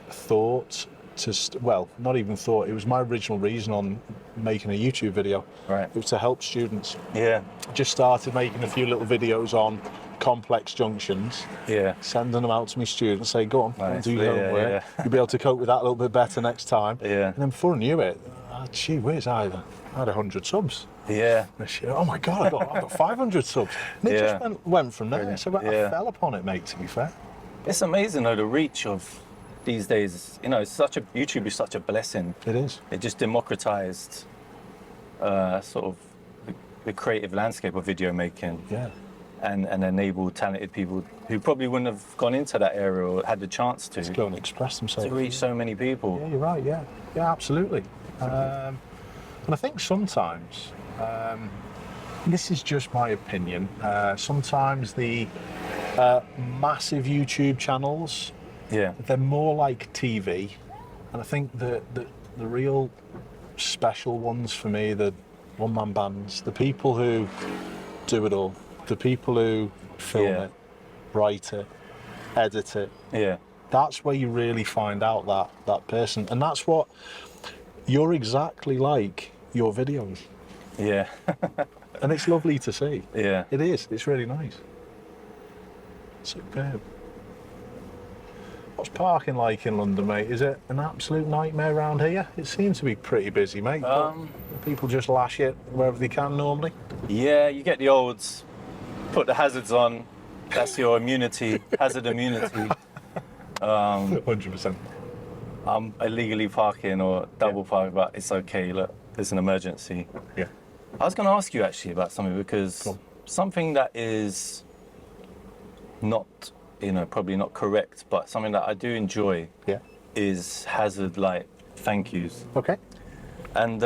thought well, not even thought. It was my original reason on making a YouTube video. Right. It was to help students. Yeah. Just started making a few little videos on complex junctions. Yeah. Sending them out to my students, say, go on, go and do Nicely, your yeah, homework. yeah. You'll be able to cope with that a little bit better next time. Yeah. And then before I knew it, gee whiz, I had 100 subs. Yeah. This year. Oh my God, I got 500 subs. And it Yeah. just went from there. Brilliant. So I Yeah. fell upon it, mate, to be fair. It's amazing though, the reach of these days. You know, YouTube is such a blessing. It is. It just democratized sort of the creative landscape of video making. Yeah. And enabled talented people who probably wouldn't have gone into that area or had the chance to Go and express themselves. to reach so many people. Yeah, you're right. Yeah, yeah, absolutely. And I think sometimes, this is just my opinion. Sometimes the massive YouTube channels, Yeah. they're more like TV, and I think the real special ones for me, the one-man bands, the people who do it all, the people who film Yeah. it, write it, edit it. Yeah. That's where you really find out that person, and that's what you're exactly like your videos, Yeah. and it's lovely to see. Yeah. It is. It's really nice. Superb. What's parking like in London, mate? Is it an absolute nightmare around here? It seems to be pretty busy, mate. But people just lash it wherever they can normally. Yeah, you get the old put the hazards on, that's your immunity, hazard immunity. 100%. I'm illegally parking or double parking, but it's okay, look, it's an emergency. Yeah. I was going to ask you actually about something, because something that is not, you know, probably not correct, but something that I do enjoy Yeah. is hazard light thank yous. Okay. And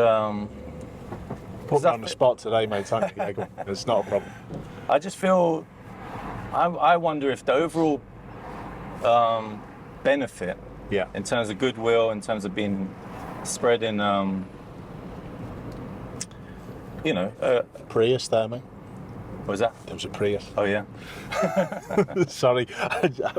Put me on the spot today, mate. Thank you. Yeah, go on. It's not a problem. I just feel, I wonder if the overall benefit Yeah. in terms of goodwill, in terms of being spreading, you know, Prius there, mate. what was that? It was a Prius. Oh yeah. Sorry.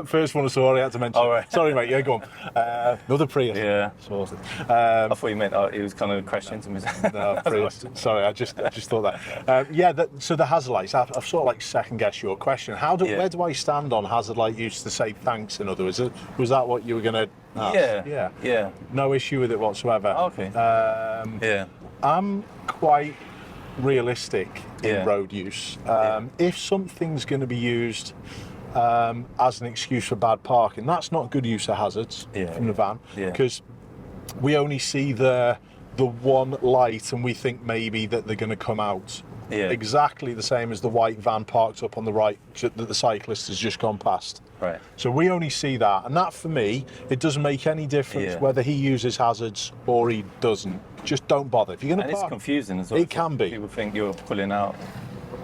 First one I saw, I had to mention. Oh, right. Sorry, mate. Yeah, go on. Another Prius. Yeah. Sorted. I thought you meant it was kind of crashed into me. No, Prius. Sorry, I just thought that. Yeah, so the hazard lights, I've sort of like second guessed your question. Yeah. Where do I stand on hazard light use to say thanks, in other words? Was that what you were going to ask? Yeah. Yeah. No issue with it whatsoever. Okay. Yeah. I'm quite realistic in Yeah. road use. If something's going to be used as an excuse for bad parking, that's not good use of hazards from the van, Yeah. because we only see the one light and we think maybe that they're going to come out. Yeah. Exactly the same as the white van parked up on the right that the cyclist has just gone past. Right. So we only see that, and that for me, it doesn't make any difference Yeah. whether he uses hazards or he doesn't. Just don't bother. If you're going And to it's park, confusing as well. It can be. People think you're pulling out.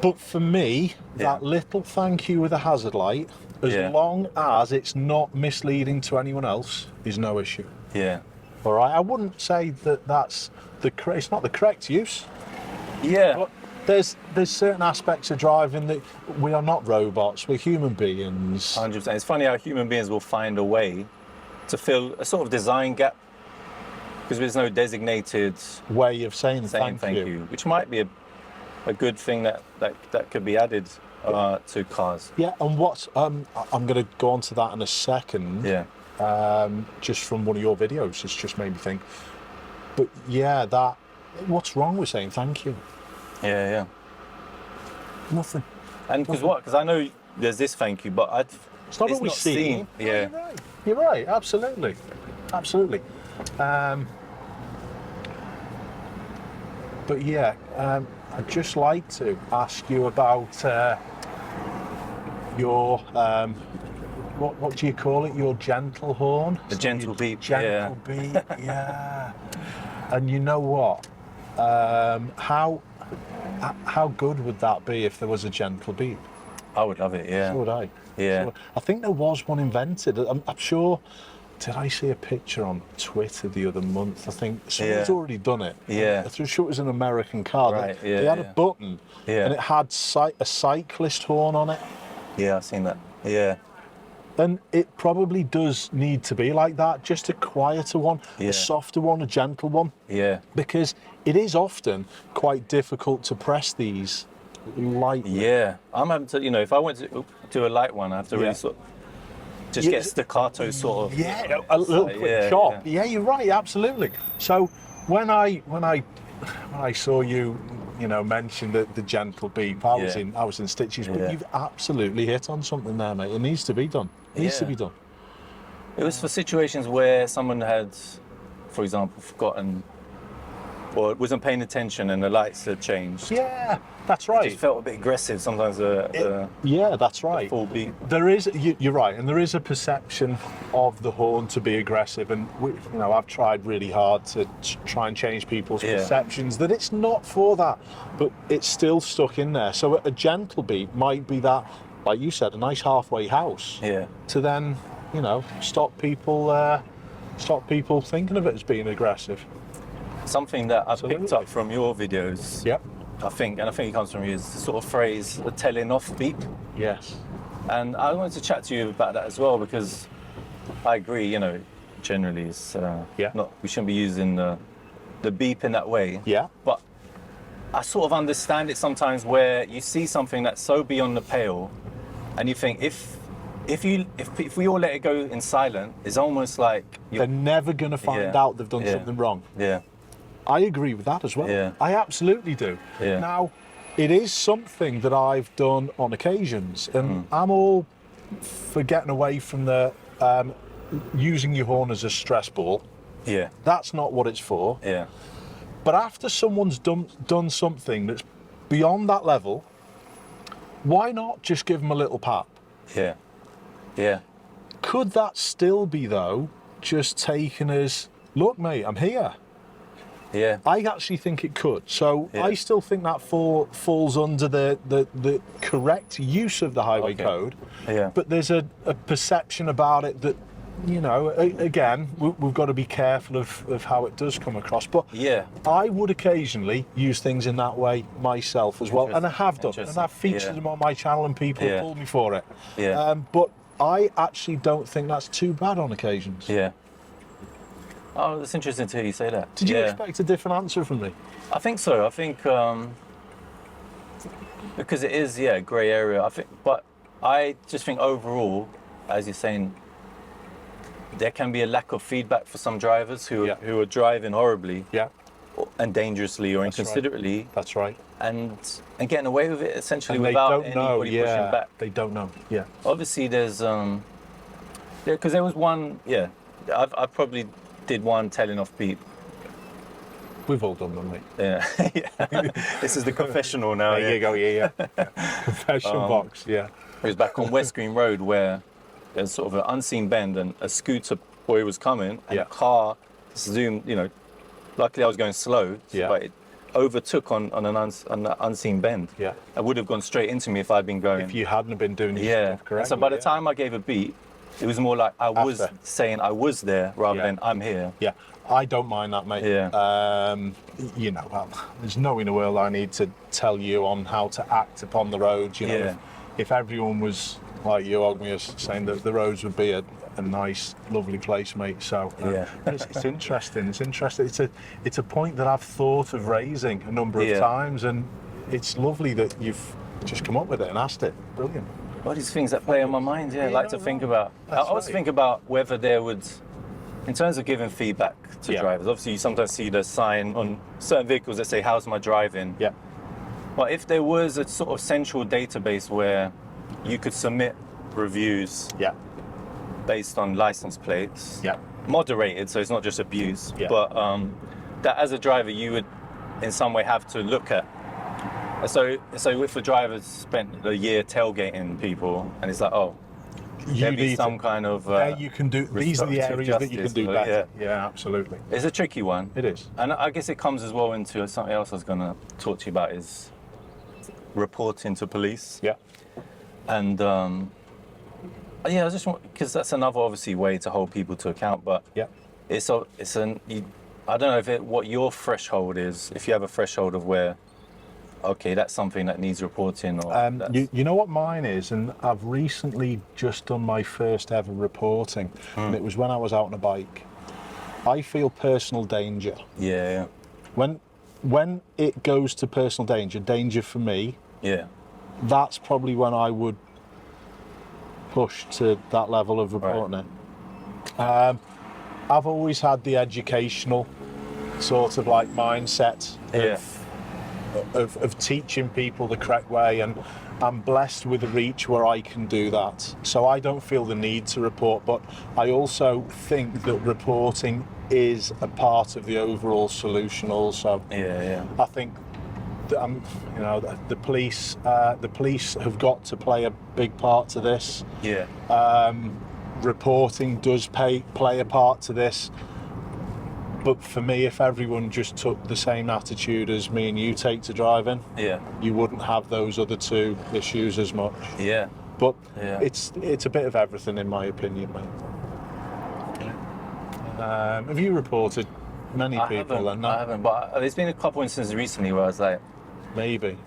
but for me, Yeah. that little thank you with a hazard light, as Yeah. long as it's not misleading to anyone else, is no issue. Yeah. All right, I wouldn't say that that's it's not the correct use, Yeah. but there's certain aspects of driving that we are not robots, we're human beings. 100%. It's funny how human beings will find a way to fill a sort of design gap, because there's no designated Way of saying thank thank you. you, which might be a good thing that could be added to cars. Yeah, and what I'm going to go on to that in a second. Yeah. Just from one of your videos, it's just made me think. But yeah, what's wrong with saying thank you? Yeah, yeah. Nothing. And because I know there's this thank you, but It's not always seen. Yeah. You're right. You're right. Absolutely. Absolutely. But yeah, I'd just like to ask you about your what do you call it? Your gentle horn. The gentle beep. Gentle beep. Yeah. And you know what? How good would that be if there was a gentle beep? I would love it. Yeah. So would I. Yeah. So, I think there was one invented. I'm sure. Did I see a picture on Twitter the other month? I think someone's already done it. Yeah. I'm sure it was an American car. Right, They had a button, and it had a cyclist horn on it. Yeah, I've seen that. Yeah. And it probably does need to be like that, just a quieter one, Yeah. a softer one, a gentle one. Yeah. Because it is often quite difficult to press these lightly. Yeah. I'm having to, if I went to do a light one, I have to really Yeah. sort of just get staccato sort of. Yeah, a little like, quick chop. Yeah, you're right, absolutely. So when I saw you, mention the gentle beep, I was in stitches, but Yeah. you've absolutely hit on something there, mate. It needs to be done. It needs to Yeah. be done. It was for situations where someone had, for example, forgotten or wasn't paying attention and the lights had changed. Yeah, that's It right. just felt a bit aggressive sometimes. Yeah, that's right. Full beat. There is, you're right, and there is a perception of the horn to be aggressive, and I've tried really hard to try and change people's perceptions that it's not for that, but it's still stuck in there. So a gentle beat might be that, like you said, a nice halfway house. Yeah. To then, stop people thinking of it as being aggressive. Something that I Absolutely. picked up from your videos, Yep. I think it comes from you, is the sort of phrase, the telling off beep. Yes. And I wanted to chat to you about that as well, because I agree, generally it's we shouldn't be using the beep in that way. Yeah. But I sort of understand it sometimes where you see something that's so beyond the pale and you think if we all let it go in silent, it's almost like They're never going to find out they've done something wrong. Yeah. I agree with that as well. Yeah. I absolutely do. Yeah. Now, it is something that I've done on occasions, and I'm all for getting away from the using your horn as a stress ball. Yeah. That's not what it's for. Yeah. But after someone's done something that's beyond that level, why not just give them a little pat? Yeah. Yeah. Could that still be, though, just taken as, look, mate, I'm here? Yeah. I actually think it could. So Yeah. I still think that falls under the correct use of the highway code. Yeah. But there's a perception about it that, again, we've got to be careful of how it does come across. But Yeah. I would occasionally use things in that way myself as well. And I have done. And Interesting. I've featured them on my channel and people have pulled me for it. Yeah. But I actually don't think that's too bad on occasions. Yeah. Oh, it's interesting to hear you say that. Did you expect a different answer from me? I think so. I think because it is a grey area. But I just think overall, as you're saying, there can be a lack of feedback for some drivers who are driving horribly, and dangerously or inconsiderately. That's right. And getting away with it essentially And without they don't know, anybody pushing back. They don't know. Yeah. Obviously, there's because there was one. Yeah, I probably did one telling off beep. We've all done them, mate. Yeah. This is the confessional now. There you go. Yeah. Confession box. Yeah. It was back on West Green Road where there's sort of an unseen bend and a scooter boy was coming and a car zoomed. Luckily I was going slow, but it overtook on an unseen bend. Yeah. It would have gone straight into me if I'd been going. If you hadn't been doing your stuff correctly. So by the time I gave a beat, it was more like I was After. saying I was there rather than I'm here. Yeah. I don't mind that, mate. Yeah. There's no in the world I need to tell you on how to act upon the roads. If everyone was like you, Ogmios, saying that the roads would be a nice, lovely place, mate. So it's interesting. It's interesting. It's a point that I've thought of raising a number of times, and it's lovely that you've just come up with it and asked it. Brilliant. All these things that play on my mind, I like to think about. I always think about whether there would, in terms of giving feedback to drivers, obviously you sometimes see the sign on certain vehicles that say, how's my driving? Yeah. But if there was a sort of central database where you could submit reviews based on license plates, moderated, so it's not just abuse, but that as a driver you would in some way have to look at. So if a driver spent a year tailgating people and it's like, there'd be some kind of you can do. These are the areas that you can do better. Yeah, absolutely. It's a tricky one. It is. And I guess it comes as well into something else I was going to talk to you about is reporting to police. Yeah. And I just want, because that's another obviously way to hold people to account, but I don't know what your threshold is, if you have a threshold of where Okay, that's something that needs reporting, or You know what mine is, and I've recently just done my first ever reporting, and it was when I was out on a bike. I feel personal danger. yeah, When it goes to personal danger for me, yeah, that's probably when I would push to that level of reporting it. I've always had the educational sort of like mindset of teaching people the correct way, and I'm blessed with a reach where I can do that. So I don't feel the need to report, but I also think that reporting is a part of the overall solution also. yeah. I think that the police have got to play a big part to this. Yeah. Reporting does play a part to this. But for me, if everyone just took the same attitude as me and you take to driving, you wouldn't have those other two issues as much. Yeah. But it's a bit of everything, in my opinion, mate. Have you reported many people then? No? I haven't, but there's been a couple instances recently where I was like, maybe.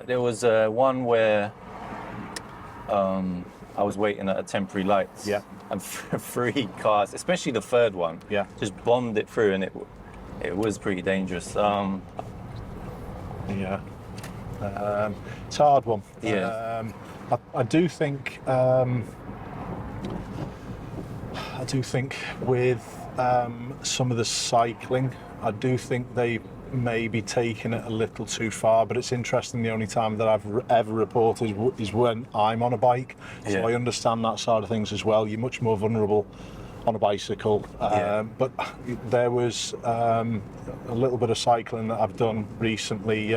There was one where I was waiting at a temporary light. Yeah. And 3 cars, especially the third one, just bombed it through, and it was pretty dangerous. It's a hard one. Yeah. I do think with some of the cycling, I do think they may be taking it a little too far, but it's interesting, the only time that I've ever reported is when I'm on a bike. So I understand that side of things as well. You're much more vulnerable on a bicycle. But there was a little bit of cycling that I've done recently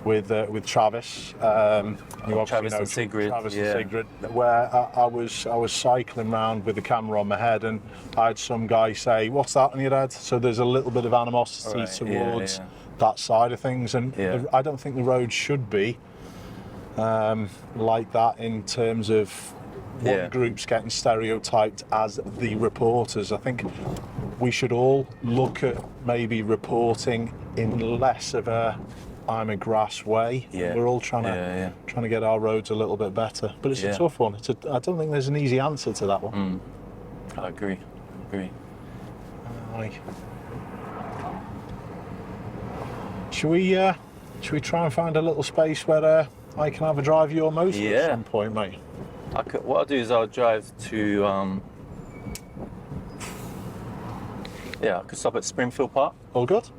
with Travis. Travis and Sigrid. Travis and Sigrid, where I was cycling around with the camera on my head, and I had some guy say, "What's that on your head?" So there's a little bit of animosity towards that side of things, and I don't think the road should be like that in terms of one group's getting stereotyped as the reporters. I think we should all look at maybe reporting in less of a I'm a grass way. We're all trying to get our roads a little bit better, but it's a tough one. I don't think there's an easy answer to that one. I agree. Should we try and find a little space where I can have a drive your motor at some point, mate? What I'll do is I'll drive to I could stop at Springfield Park. All good.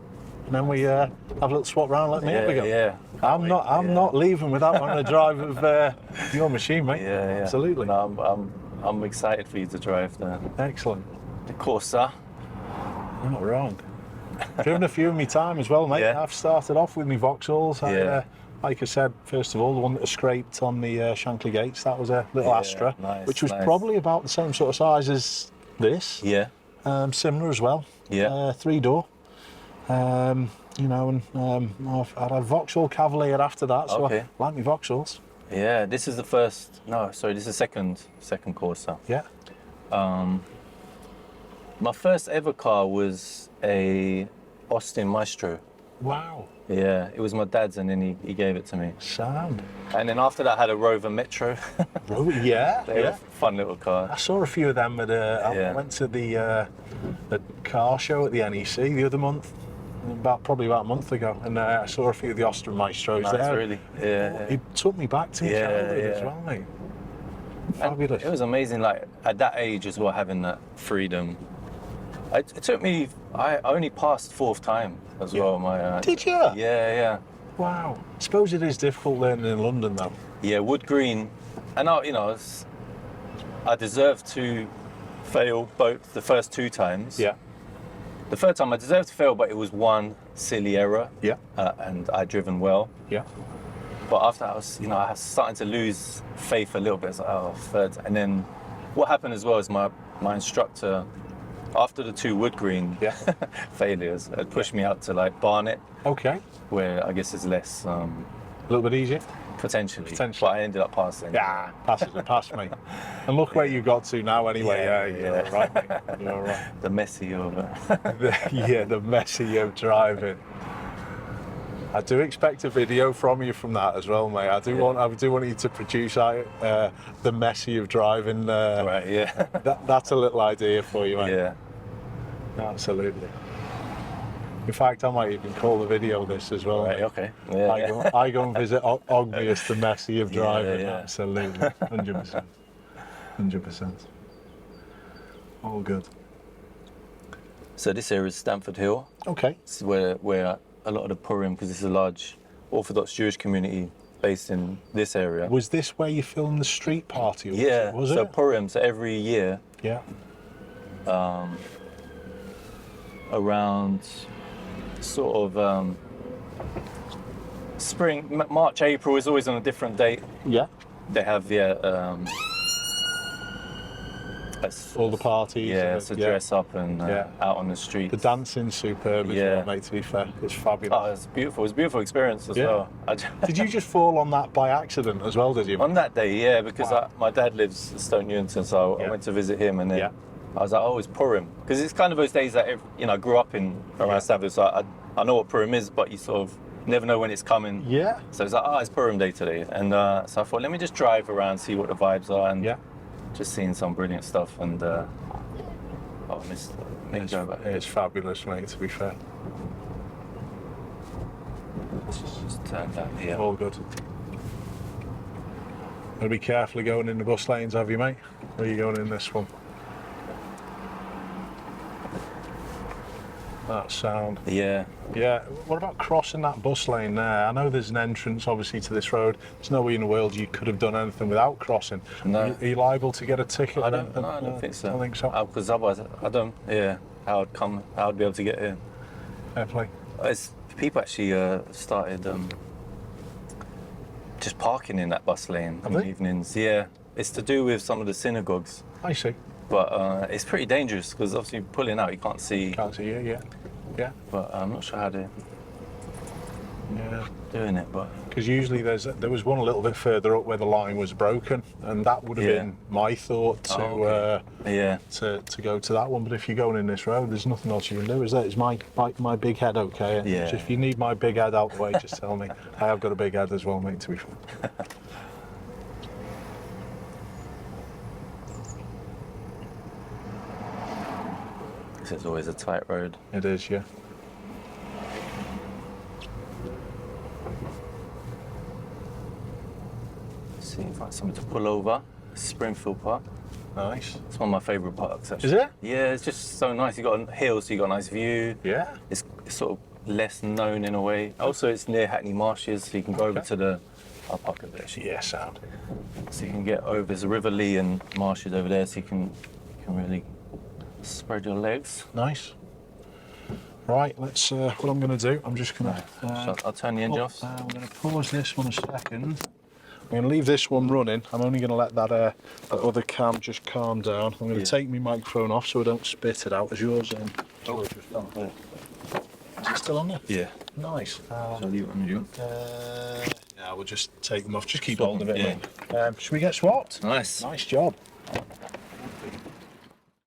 And then we have a little swap round, let me have a go. Yeah. I'm not leaving without wanting to drive of your machine, mate. Yeah. Absolutely. No, I'm excited for you to drive the Excellent. Corsa. You're not wrong. Driven a few in my time as well, mate. Yeah. I've started off with my Vauxhalls. Like I said, first of all, the one that was scraped on the Shankly Gates, that was a little Astra, which was probably about the same sort of size as this. Yeah. Similar as well. Yeah. 3-door. I've had a Vauxhall Cavalier after that, so I like my Vauxhalls. Yeah, this is the second Corsa. Yeah. My first ever car was a Austin Maestro. Wow. Yeah, it was my dad's, and then he gave it to me. Sound. And then after that I had a Rover Metro. Yeah. They were a fun little car. I saw a few of them at I went to the car show at the NEC the other month, probably about a month ago, and I saw a few of the Austin Maestros there. Really? Yeah. It took me back to childhood as well, mate. Fabulous. It was amazing, like at that age as well, having that freedom. It took me. I only passed 4th time as well. My Did you? Yeah. Wow. I suppose it is difficult learning in London though. Yeah, Wood Green, and I deserved to fail both the first 2 times. Yeah. The third time I deserved to fail, but it was one silly error. Yeah. And I'd driven well. Yeah. But after I was starting to lose faith a little bit. It's like, third. And then what happened as well is my instructor, after the 2 Wood Green failures, had pushed me out to like Barnet. Okay. Where I guess it's less a little bit easier. Potentially. But I ended up passing. Yeah, pass me. And look where you got to now anyway. You're all right, mate. You're all right. The Messi of the Messi of driving. I do expect a video from you from that as well, mate. I do want you to produce the Messi of driving. Right, yeah. That's a little idea for you, mate. Yeah. Absolutely. In fact, I might even call the video this as well. Right, mate. okay. Yeah, I go and visit Ogmios, the Messi of driving. Yeah. Absolutely. 100%. 100%. All good. So this area is Stamford Hill. Okay. This is where a lot of the Purim, because this is a large Orthodox Jewish community based in this area. Was this where you filmed the street party? Yeah. Was so it? Purim, so every year Yeah. around sort of spring, March, April is always on a different date. Yeah. They have All the parties. Yeah, so dress up and out on the street. The dancing's superb as well, mate, to be fair. It's fabulous. Oh, it's beautiful. It's a beautiful experience as well. Did you just fall on that by accident as well, did you? On that day, yeah, because my dad lives in Stoke Newington, so I went to visit him, and then I was like, oh, it's Purim. Because it's kind of those days that, I grew up in around Stamford, so I know what Purim is, but you sort of never know when it's coming. Yeah. So it's like, oh, it's Purim day today. And so I thought, let me just drive around, see what the vibes are, and just seeing some brilliant stuff. And it's fabulous, mate, to be fair. Let's just turn down here. All good. Gotta be careful of going in the bus lanes, have you, mate? Or are you going in this one? That sound. Yeah. Yeah. What about crossing that bus lane there? I know there's an entrance, obviously, to this road. There's no way in the world you could have done anything without crossing. No. Are you liable to get a ticket? I don't think so. I don't think so. Because otherwise, I don't. Yeah. How I'd be able to get here. Fair play. People actually started just parking in that bus lane in the evenings. Yeah. It's to do with some of the synagogues. I see. But it's pretty dangerous because obviously pulling out, you can't see. Can't see you, yeah. But I'm not sure how they're doing it. But because usually there was one a little bit further up where the line was broken, and that would have been my thought to to go to that one. But if you're going in this road, there's nothing else you can do, is there? Is my big head okay? Yeah. If you need my big head out the way, just tell me. I have got a big head as well, mate. To be fair. It's always a tight road. It is, yeah. Let's see if I find something to pull over. Springfield Park. Nice. It's one of my favourite parks, actually. Is it? Yeah, it's just so nice. You've got a hill, so you've got a nice view. Yeah. It's sort of less known in a way. Also, it's near Hackney Marshes, so you can go over to the... I'll park over there, actually. Yeah, sound. So you can get over... There's a River Lee and marshes over there, so you can really... spread your legs. Nice. Right, let's. What I'm going to do, I'm just going to. I'll turn the engine off. I'm going to pause this one a second. I'm going to leave this one running. I'm only going to let that other cam just calm down. I'm going to take my microphone off so I don't spit it out. Is yours in? Oh, it's just on there. Is it still on there? Yeah. Nice. Shall I leave it on you? Yeah, we'll just take them off. Just keep hold of it. Should we get swapped? Nice. Nice job.